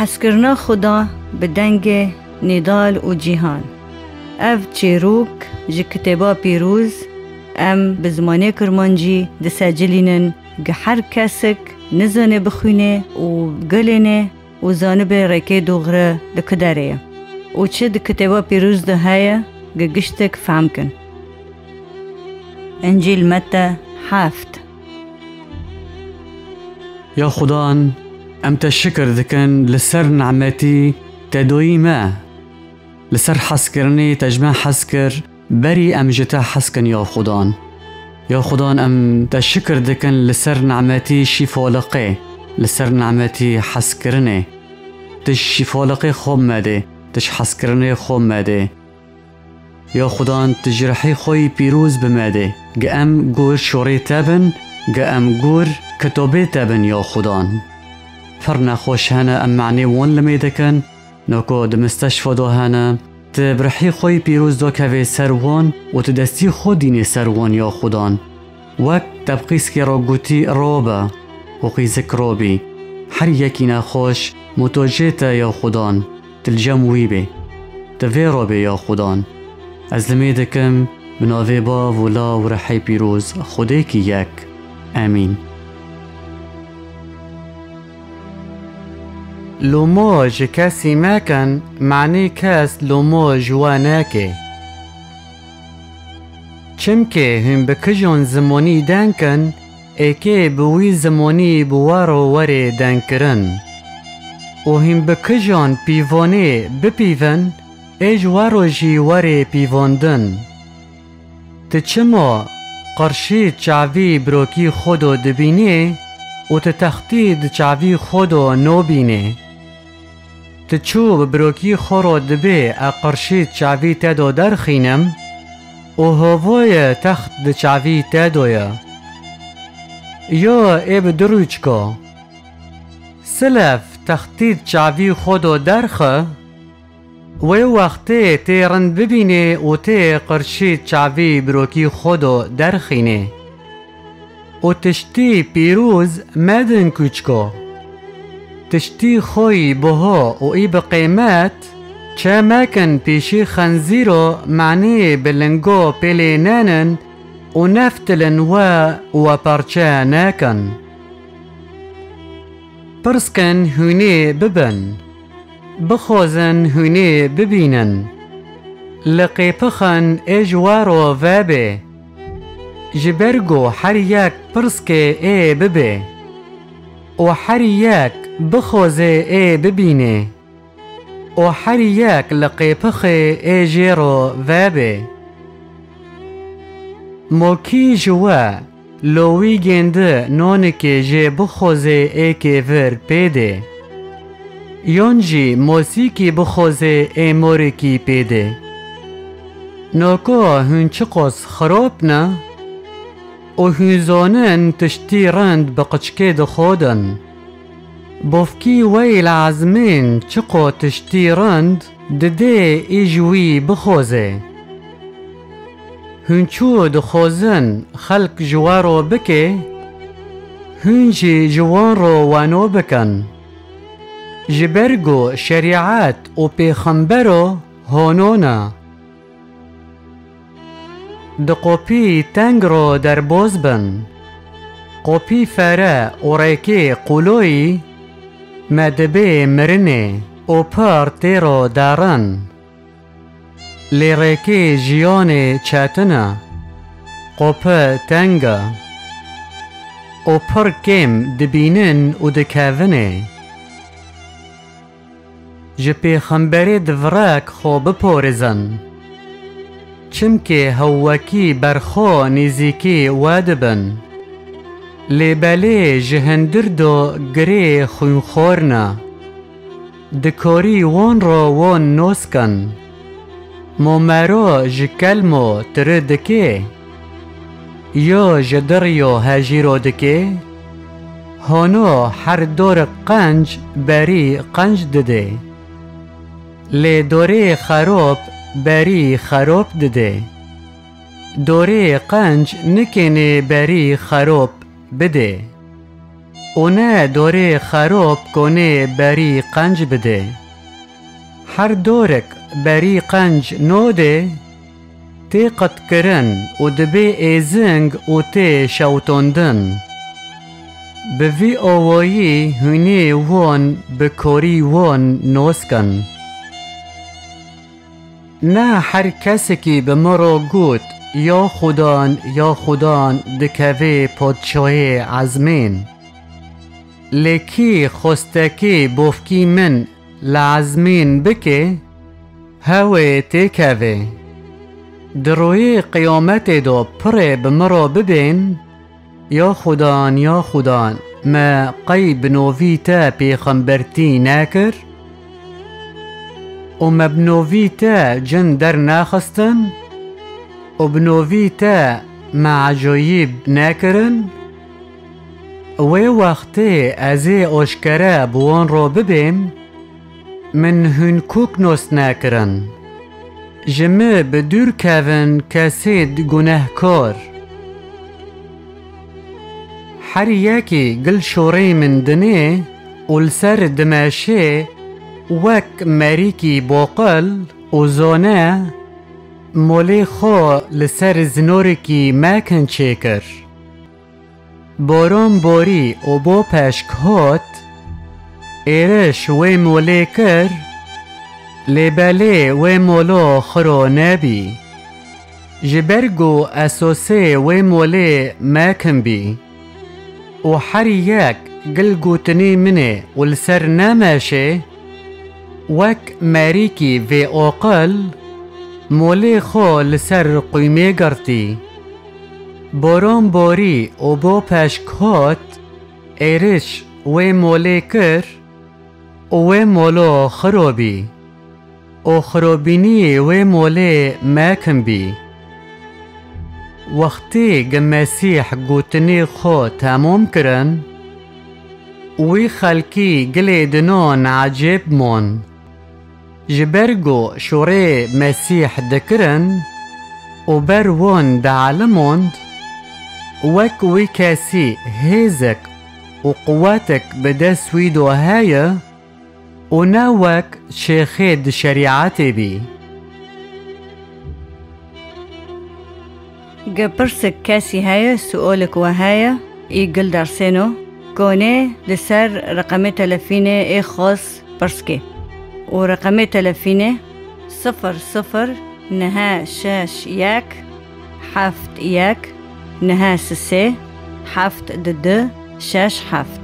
حسکرنا خدا بدنگ نیدال و جیهان. اف چیروک جی کتابا پیروز ام بزمانه کرمانجی دسجلینن گه هر کسک نزانه بخونه و گلنه و زانه به رکه دوغره دکداره و چه دکتابا پیروز ده های گه گشتک فهم کن. انجیل متی 7. يا خدان ام تشكر ذكن لسر نعمتي تدوي ما لسر حسكرني تجمع حسكر بري ام جتا حسكن يا خدان. يا خدان ام تشكر ذكن لسر نعمتي شفالقي لسر نعمتي حسكرني تش شفالقي خوب مده تش حسكرني خوب مده. يا خدان تجرحي خوي بيروز بمده قام قور شوري تابن قام قور كتابي تابن يا خدان. فرنا خوش هنا ام معني وان لميدكن نوكو دمستشفى دو هنا تبرحي خوي بيروز دو كوي سروان وتدستي خوديني سروان يا خدان. وقت تبقيس كي روغوتي روبا وقيزك روبي هر يكينا خوش متوجيتا يا خدان تلجموي بي تفي روبي يا خدان. از لميدكم بناوي با ولا ورحي بيروز خديكي يك آمين. لوموج كاسي ماكن معني كاس لوموج واناكي چمكي هم بكجون زماني دانكن ايكي بوي زماني بوارو وري دانكرن و هم بكجون بيفوني بپیون ايج وارو جي وري بيفوندن. تچما قرشي چاوي بروكي خودو دبيني و تتختيد چاوي خودو نو بيني. تچوب بروكي خورو دبي اقرشي چاوي تدو درخينم و هووي تخت د چاوي تدويا. يو ايب دروچكو سلف تختيد چاوي خودو درخه وی وقتی تیرند ببینه و تی قرشی چاوی بروکی خودو درخینه و تشتی پیروز مدن کوچکو تشتی خوی بها و ای بقیمت چه مکن پیشی خنزیرو معنی بلنگو پیلی نانن و نفتلن و پرچه ناکن. پرسکن هونه ببن بخوزن هونه ببینن لقی پخن اجوارو وابه جبرگو هر یک پرسکه ای ببه و هر یک بخوزه ای ببینه و هر یک لقی پخه ای جیرو وابه. موکی جوا لوی گنده نونکه جه بخوزه ای که ور پیده یونجی موسیقی بخوزه ای مورکی پیده. نوکو هنچقص خراب نه و هنزانن تشتی رند بقچکه دخودن بفکی ویل عزمین چقو تشتی رند دده ایجوی بخوزه. هنچو دخوزن خلق جوارو بکه هنجی جوان رو وانو بکن جبرگو شریعت و پیغمبرو هونونا. ده قوپی تنگ رو در باز بن قوپی فره و ریکی قلوی مدبه مرنه و پر تیرو دارن لیریکی جیان چاتنا قوپه تنگا و پر کم دبینن و دکاونه جه پیغمبری دفراک خو بپورزن چمکه هواکی برخو نیزیکی وادبن لیبالی جهندردو گری خونخورنا دکاری وان رو وان نوسکن مومارو جکلمو تردکه یا جدریو هاجیرو دکه هانو هر دور قنج بری قنج دده لی دوره خراب بری خراب دده دوره قنج نکنه بری خراب بده و نه دوره خراب کنه بری قنج بده. هر دورک بری قنج نو ده تی قط کرن و دبی ایزنگ و تی شوتوندن. بوی آوایی هنی وان بکاری وان نوسکن. نه هر کسی که به مرا گوت یا خدان دکوه پادشاهی عزمین. لکی خستکی بوفکی من لعزمین بکه هوه تکوه. دروی قیامت دو پره بمرا ببین یا خدان ما قیب نووی تا پیغمبرتی نکر و مبنووی تا جن در نخستن و بنووی تا معجایب نکرن و وقتی ازی اشکره بوان را ببین من هنکوک نوست نکرن جمع بدور کون کسید گناهکار. هر یکی گل شوری من دنه و لسر دماشه وک مریکی باقل و زانه مولی خو لسر زنورکی مکن چکر. باران باری و با پشک هات ایرش و مولی کر لیباله و مولا خرا نبی. جبرگو اساسه و مولی مکن بی و هر یک گل گوتنی منه و لسر نماشه وک مریکی و اقل مولی خو لسر قیمه گرتی. باران باری و با پشکات ایرش و مولی کر و مولا خرابی و خرابینی و مولی مکن بی. وقتی مسیح گوتنی خو تمام کرن وی خلکی گلی دنان عجیب مون. جبرگو شوری مسیح دکرن و بروان دعالموند وک وی کسی هیزک و قواتک بدست ویدو هایا و نوک شیخید شریعتی بی. گپرسک کسی هایا سؤالک و هایا ای گل درسینو کونه لسر رقم تلفینه ای خاص پرسکه و رقم تلفینه 00 961 71 93 7 6 7.